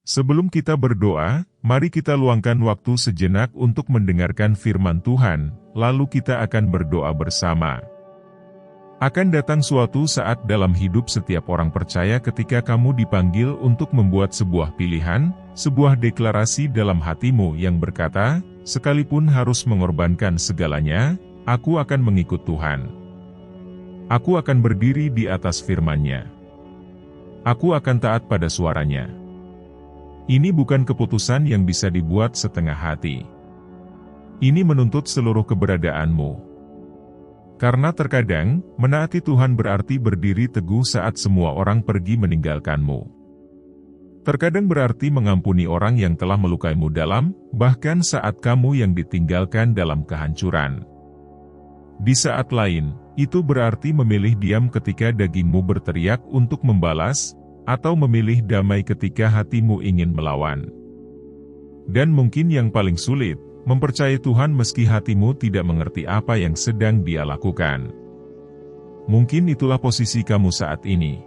Sebelum kita berdoa, mari kita luangkan waktu sejenak untuk mendengarkan firman Tuhan, lalu kita akan berdoa bersama. Akan datang suatu saat dalam hidup setiap orang percaya ketika kamu dipanggil untuk membuat sebuah pilihan, sebuah deklarasi dalam hatimu yang berkata, sekalipun harus mengorbankan segalanya, aku akan mengikut Tuhan. Aku akan berdiri di atas firman-Nya. Aku akan taat pada suaranya. Ini bukan keputusan yang bisa dibuat setengah hati. Ini menuntut seluruh keberadaanmu. Karena terkadang, menaati Tuhan berarti berdiri teguh saat semua orang pergi meninggalkanmu. Terkadang berarti mengampuni orang yang telah melukaimu dalam, bahkan saat kamu yang ditinggalkan dalam kehancuran. Di saat lain, itu berarti memilih diam ketika dagingmu berteriak untuk membalas, atau memilih damai ketika hatimu ingin melawan. Dan mungkin yang paling sulit, mempercayai Tuhan meski hatimu tidak mengerti apa yang sedang Dia lakukan. Mungkin itulah posisi kamu saat ini.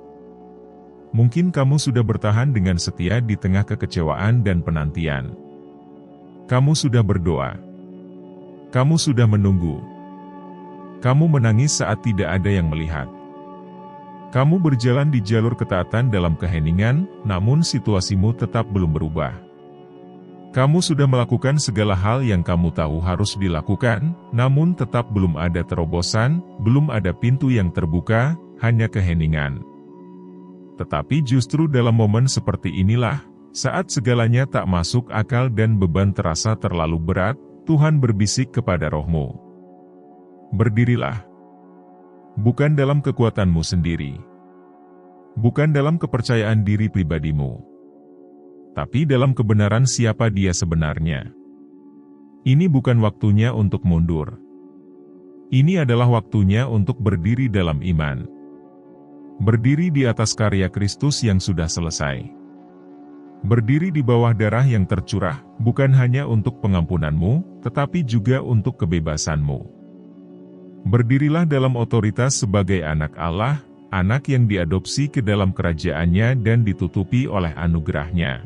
Mungkin kamu sudah bertahan dengan setia di tengah kekecewaan dan penantian. Kamu sudah berdoa. Kamu sudah menunggu. Kamu menangis saat tidak ada yang melihat. Kamu berjalan di jalur ketaatan dalam keheningan, namun situasimu tetap belum berubah. Kamu sudah melakukan segala hal yang kamu tahu harus dilakukan, namun tetap belum ada terobosan, belum ada pintu yang terbuka, hanya keheningan. Tetapi justru dalam momen seperti inilah, saat segalanya tak masuk akal dan beban terasa terlalu berat, Tuhan berbisik kepada rohmu. Berdirilah. Bukan dalam kekuatanmu sendiri. Bukan dalam kepercayaan diri pribadimu. Tapi dalam kebenaran siapa Dia sebenarnya. Ini bukan waktunya untuk mundur. Ini adalah waktunya untuk berdiri dalam iman. Berdiri di atas karya Kristus yang sudah selesai. Berdiri di bawah darah yang tercurah, bukan hanya untuk pengampunanmu, tetapi juga untuk kebebasanmu. Berdirilah dalam otoritas sebagai anak Allah, anak yang diadopsi ke dalam kerajaan-Nya dan ditutupi oleh anugerah-Nya.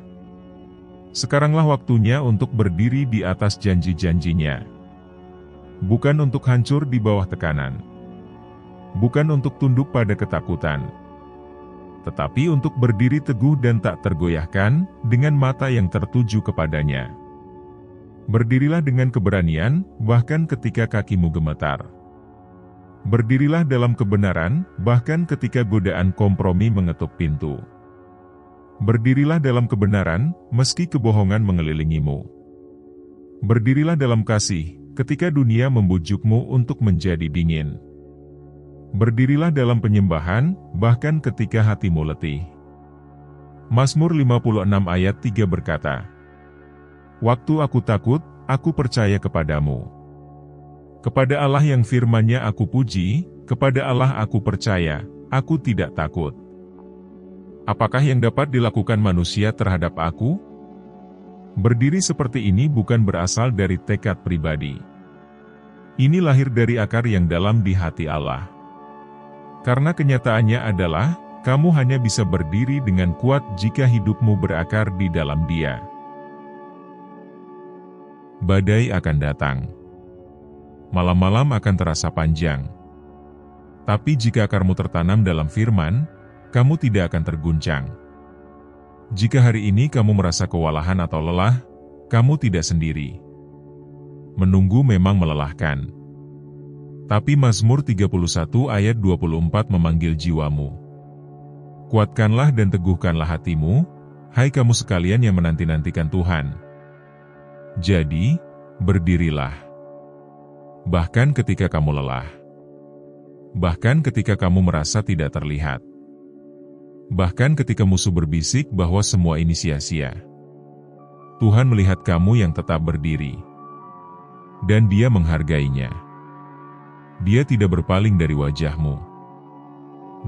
Sekaranglah waktunya untuk berdiri di atas janji-janji-Nya. Bukan untuk hancur di bawah tekanan. Bukan untuk tunduk pada ketakutan. Tetapi untuk berdiri teguh dan tak tergoyahkan, dengan mata yang tertuju kepadanya. Berdirilah dengan keberanian, bahkan ketika kakimu gemetar. Berdirilah dalam kebenaran, bahkan ketika godaan kompromi mengetuk pintu. Berdirilah dalam kebenaran, meski kebohongan mengelilingimu. Berdirilah dalam kasih, ketika dunia membujukmu untuk menjadi dingin. Berdirilah dalam penyembahan, bahkan ketika hatimu letih. Mazmur 56 ayat 3 berkata, "Waktu aku takut, aku percaya kepadamu. Kepada Allah yang firman-Nya aku puji, kepada Allah aku percaya, aku tidak takut. Apakah yang dapat dilakukan manusia terhadap aku?" Berdiri seperti ini bukan berasal dari tekad pribadi. Ini lahir dari akar yang dalam di hati Allah. Karena kenyataannya adalah, kamu hanya bisa berdiri dengan kuat jika hidupmu berakar di dalam Dia. Badai akan datang. Malam-malam akan terasa panjang. Tapi jika akarmu tertanam dalam firman, kamu tidak akan terguncang. Jika hari ini kamu merasa kewalahan atau lelah, kamu tidak sendiri. Menunggu memang melelahkan. Tapi Mazmur 31 ayat 24 memanggil jiwamu. Kuatkanlah dan teguhkanlah hatimu, hai kamu sekalian yang menanti-nantikan Tuhan. Jadi, berdirilah. Bahkan ketika kamu lelah. Bahkan ketika kamu merasa tidak terlihat. Bahkan ketika musuh berbisik bahwa semua ini sia-sia. Tuhan melihat kamu yang tetap berdiri. Dan Dia menghargainya. Dia tidak berpaling dari wajahmu.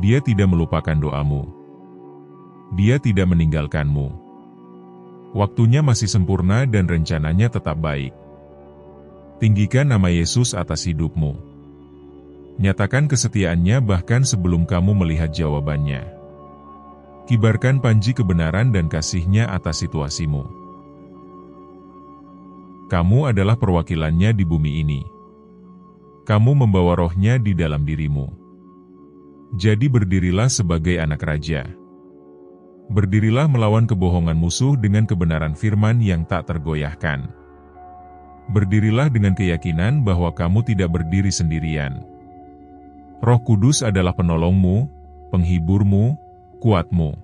Dia tidak melupakan doamu. Dia tidak meninggalkanmu. Waktunya masih sempurna dan rencananya tetap baik. Tinggikan nama Yesus atas hidupmu. Nyatakan kesetiaannya bahkan sebelum kamu melihat jawabannya. Kibarkan panji kebenaran dan kasih-Nya atas situasimu. Kamu adalah perwakilannya di bumi ini. Kamu membawa Roh-Nya di dalam dirimu. Jadi berdirilah sebagai anak raja. Berdirilah melawan kebohongan musuh dengan kebenaran firman yang tak tergoyahkan. Berdirilah dengan keyakinan bahwa kamu tidak berdiri sendirian. Roh Kudus adalah penolongmu, penghiburmu, kuatmu.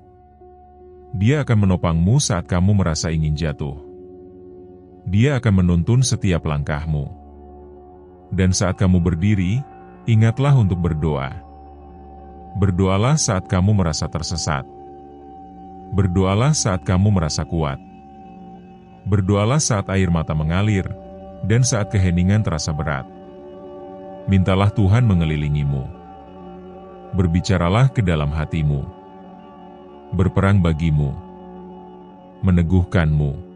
Dia akan menopangmu saat kamu merasa ingin jatuh. Dia akan menuntun setiap langkahmu. Dan saat kamu berdiri, ingatlah untuk berdoa. Berdoalah saat kamu merasa tersesat. Berdoalah saat kamu merasa kuat. Berdoalah saat air mata mengalir, dan saat keheningan terasa berat. Mintalah Tuhan mengelilingimu. Berbicaralah ke dalam hatimu. Berperang bagimu. Meneguhkanmu.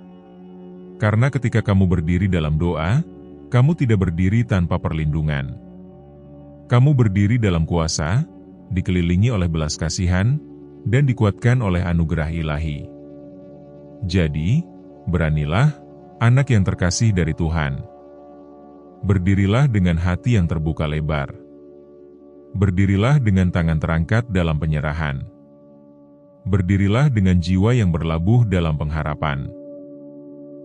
Karena ketika kamu berdiri dalam doa, kamu tidak berdiri tanpa perlindungan. Kamu berdiri dalam kuasa, dikelilingi oleh belas kasihan, dan dikuatkan oleh anugerah ilahi. Jadi, beranilah, anak yang terkasih dari Tuhan. Berdirilah dengan hati yang terbuka lebar. Berdirilah dengan tangan terangkat dalam penyerahan. Berdirilah dengan jiwa yang berlabuh dalam pengharapan.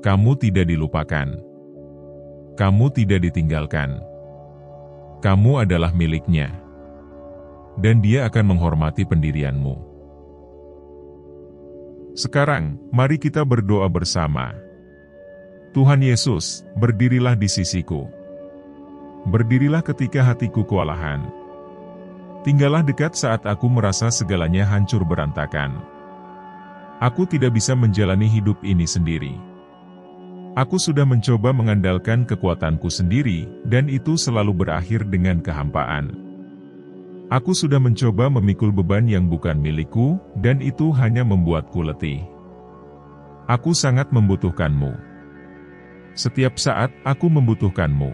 Kamu tidak dilupakan. Kamu tidak ditinggalkan. Kamu adalah milik-Nya. Dan Dia akan menghormati pendirianmu. Sekarang, mari kita berdoa bersama. Tuhan Yesus, berdirilah di sisiku. Berdirilah ketika hatiku kewalahan. Tinggallah dekat saat aku merasa segalanya hancur berantakan. Aku tidak bisa menjalani hidup ini sendiri. Aku sudah mencoba mengandalkan kekuatanku sendiri, dan itu selalu berakhir dengan kehampaan. Aku sudah mencoba memikul beban yang bukan milikku, dan itu hanya membuatku letih. Aku sangat membutuhkan-Mu. Setiap saat, aku membutuhkan-Mu.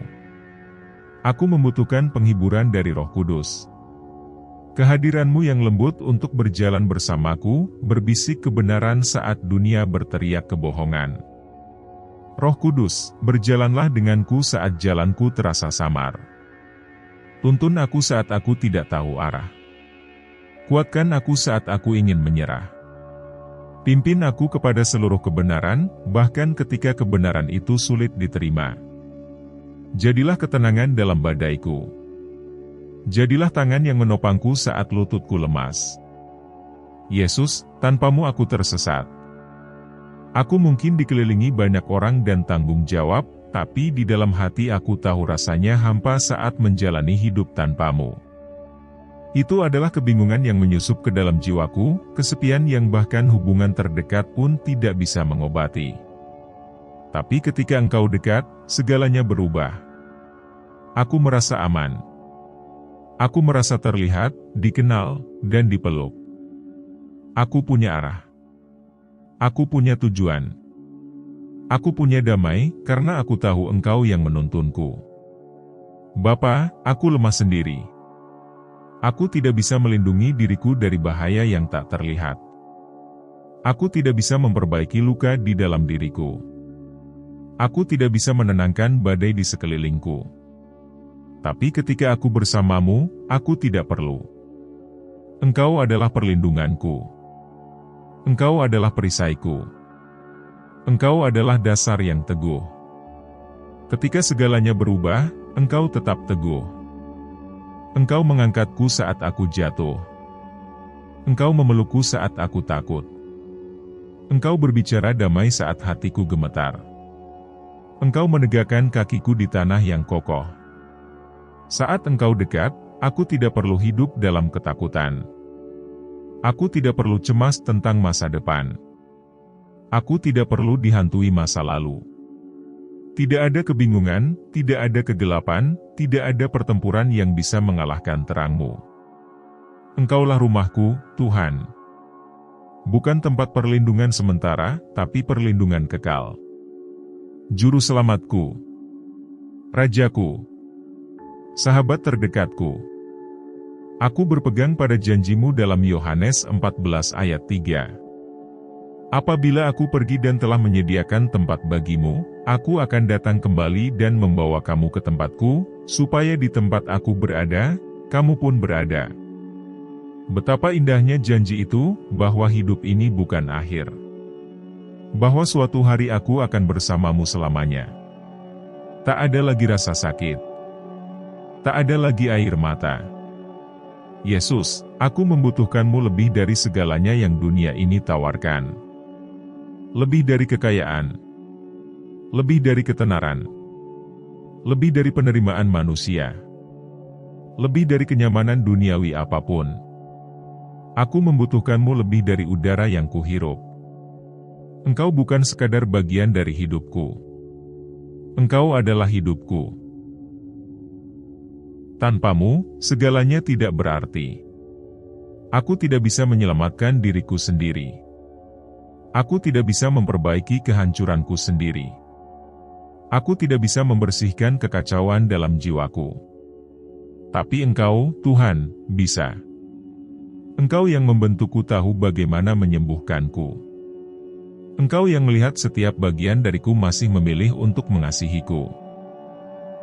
Aku membutuhkan penghiburan dari Roh Kudus. Kehadiran-Mu yang lembut untuk berjalan bersamaku, berbisik kebenaran saat dunia berteriak kebohongan. Roh Kudus, berjalanlah denganku saat jalanku terasa samar. Tuntun aku saat aku tidak tahu arah. Kuatkan aku saat aku ingin menyerah. Pimpin aku kepada seluruh kebenaran, bahkan ketika kebenaran itu sulit diterima. Jadilah ketenangan dalam badaiku. Jadilah tangan yang menopangku saat lututku lemas. Yesus, tanpa-Mu aku tersesat. Aku mungkin dikelilingi banyak orang dan tanggung jawab, tapi di dalam hati aku tahu rasanya hampa saat menjalani hidup tanpa-Mu. Itu adalah kebingungan yang menyusup ke dalam jiwaku, kesepian yang bahkan hubungan terdekat pun tidak bisa mengobati. Tapi ketika Engkau dekat, segalanya berubah. Aku merasa aman. Aku merasa terlihat, dikenal, dan dipeluk. Aku punya arah. Aku punya tujuan. Aku punya damai, karena aku tahu Engkau yang menuntunku. Bapa, aku lemah sendiri. Aku tidak bisa melindungi diriku dari bahaya yang tak terlihat. Aku tidak bisa memperbaiki luka di dalam diriku. Aku tidak bisa menenangkan badai di sekelilingku. Tapi ketika aku bersama-Mu, aku tidak perlu. Engkau adalah perlindunganku. Engkau adalah perisaiku. Engkau adalah dasar yang teguh. Ketika segalanya berubah, Engkau tetap teguh. Engkau mengangkatku saat aku jatuh. Engkau memelukku saat aku takut. Engkau berbicara damai saat hatiku gemetar. Engkau menegakkan kakiku di tanah yang kokoh. Saat Engkau dekat, aku tidak perlu hidup dalam ketakutan. Aku tidak perlu cemas tentang masa depan. Aku tidak perlu dihantui masa lalu. Tidak ada kebingungan, tidak ada kegelapan, tidak ada pertempuran yang bisa mengalahkan terang-Mu. Engkaulah rumahku, Tuhan. Bukan tempat perlindungan sementara, tapi perlindungan kekal. Juru selamatku. Rajaku. Sahabat terdekatku. Aku berpegang pada janjimu dalam Yohanes 14 ayat 3. Apabila aku pergi dan telah menyediakan tempat bagimu, aku akan datang kembali dan membawa kamu ke tempatku, supaya di tempat aku berada, kamu pun berada. Betapa indahnya janji itu, bahwa hidup ini bukan akhir. Bahwa suatu hari aku akan bersamamu selamanya. Tak ada lagi rasa sakit. Tak ada lagi air mata. Yesus, aku membutuhkanmu lebih dari segalanya yang dunia ini tawarkan. Lebih dari kekayaan. Lebih dari ketenaran. Lebih dari penerimaan manusia. Lebih dari kenyamanan duniawi apapun. Aku membutuhkanmu lebih dari udara yang kuhirup. Engkau bukan sekadar bagian dari hidupku. Engkau adalah hidupku. Tanpamu, segalanya tidak berarti. Aku tidak bisa menyelamatkan diriku sendiri. Aku tidak bisa memperbaiki kehancuranku sendiri. Aku tidak bisa membersihkan kekacauan dalam jiwaku. Tapi Engkau, Tuhan, bisa. Engkau yang membentukku tahu bagaimana menyembuhkanku. Engkau yang melihat setiap bagian dariku masih memilih untuk mengasihiku.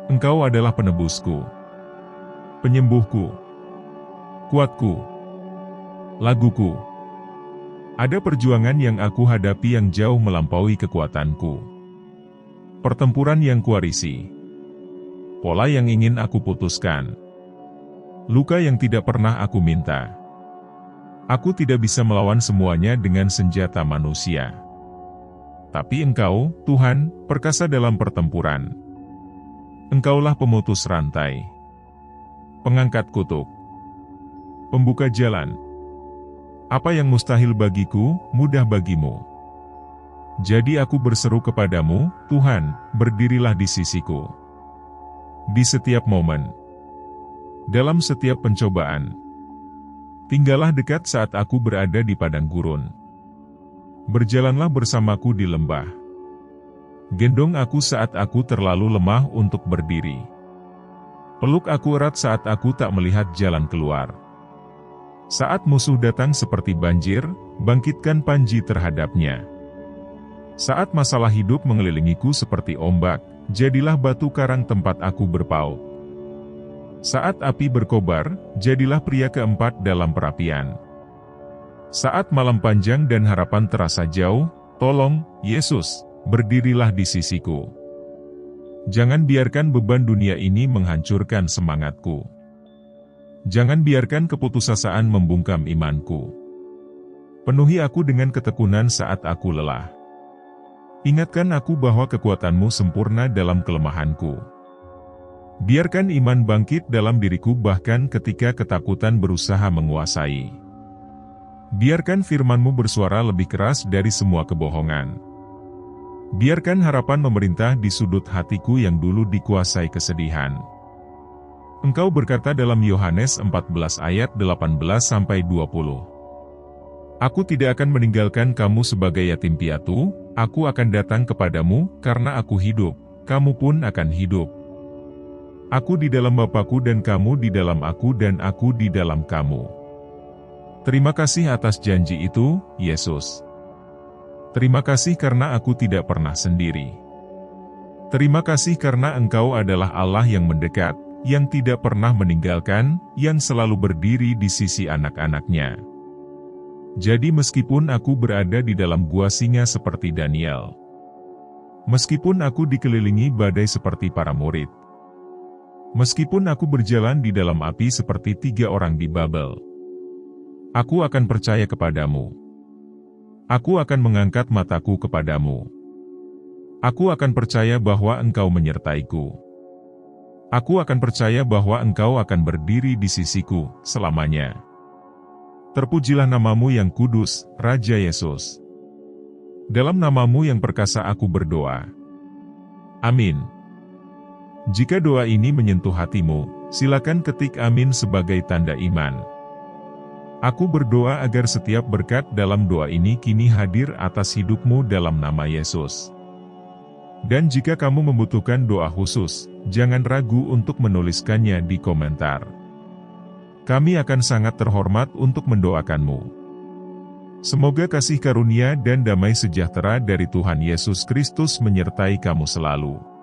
Engkau adalah penebusku, penyembuhku, kuatku, laguku. Ada perjuangan yang aku hadapi yang jauh melampaui kekuatanku. Pertempuran yang kuwarisi. Pola yang ingin aku putuskan. Luka yang tidak pernah aku minta. Aku tidak bisa melawan semuanya dengan senjata manusia. Tapi Engkau, Tuhan, perkasa dalam pertempuran. Engkaulah pemutus rantai, pengangkat kutuk, pembuka jalan. Apa yang mustahil bagiku, mudah bagimu. Jadi aku berseru kepadamu, Tuhan, berdirilah di sisiku. Di setiap momen, dalam setiap pencobaan, tinggallah dekat saat aku berada di padang gurun. Berjalanlah bersamaku di lembah. Gendong aku saat aku terlalu lemah untuk berdiri. Peluk aku erat saat aku tak melihat jalan keluar. Saat musuh datang seperti banjir, bangkitkan panji terhadapnya. Saat masalah hidup mengelilingiku seperti ombak, jadilah batu karang tempat aku berpaut. Saat api berkobar, jadilah pria keempat dalam perapian. Saat malam panjang dan harapan terasa jauh, tolong, Yesus, berdirilah di sisiku. Jangan biarkan beban dunia ini menghancurkan semangatku. Jangan biarkan keputusasaan membungkam imanku. Penuhi aku dengan ketekunan saat aku lelah. Ingatkan aku bahwa kekuatanmu sempurna dalam kelemahanku. Biarkan iman bangkit dalam diriku bahkan ketika ketakutan berusaha menguasai. Biarkan firman-Mu bersuara lebih keras dari semua kebohongan. Biarkan harapan memerintah di sudut hatiku yang dulu dikuasai kesedihan. Engkau berkata dalam Yohanes 14 ayat 18-20. Aku tidak akan meninggalkan kamu sebagai yatim piatu, aku akan datang kepadamu, karena aku hidup, kamu pun akan hidup. Aku di dalam Bapa-Ku dan kamu di dalam aku dan aku di dalam kamu. Terima kasih atas janji itu, Yesus. Terima kasih karena aku tidak pernah sendiri. Terima kasih karena Engkau adalah Allah yang mendekat, yang tidak pernah meninggalkan, yang selalu berdiri di sisi anak-anaknya. Jadi meskipun aku berada di dalam gua singa seperti Daniel, meskipun aku dikelilingi badai seperti para murid, meskipun aku berjalan di dalam api seperti 3 orang di Babel, aku akan percaya kepadamu. Aku akan mengangkat mataku kepadamu. Aku akan percaya bahwa Engkau menyertaiku. Aku akan percaya bahwa Engkau akan berdiri di sisiku selamanya. Terpujilah namamu yang kudus, Raja Yesus. Dalam namamu yang perkasa aku berdoa. Amin. Jika doa ini menyentuh hatimu, silakan ketik amin sebagai tanda iman. Aku berdoa agar setiap berkat dalam doa ini kini hadir atas hidupmu dalam nama Yesus. Dan jika kamu membutuhkan doa khusus, jangan ragu untuk menuliskannya di komentar. Kami akan sangat terhormat untuk mendoakanmu. Semoga kasih karunia dan damai sejahtera dari Tuhan Yesus Kristus menyertai kamu selalu.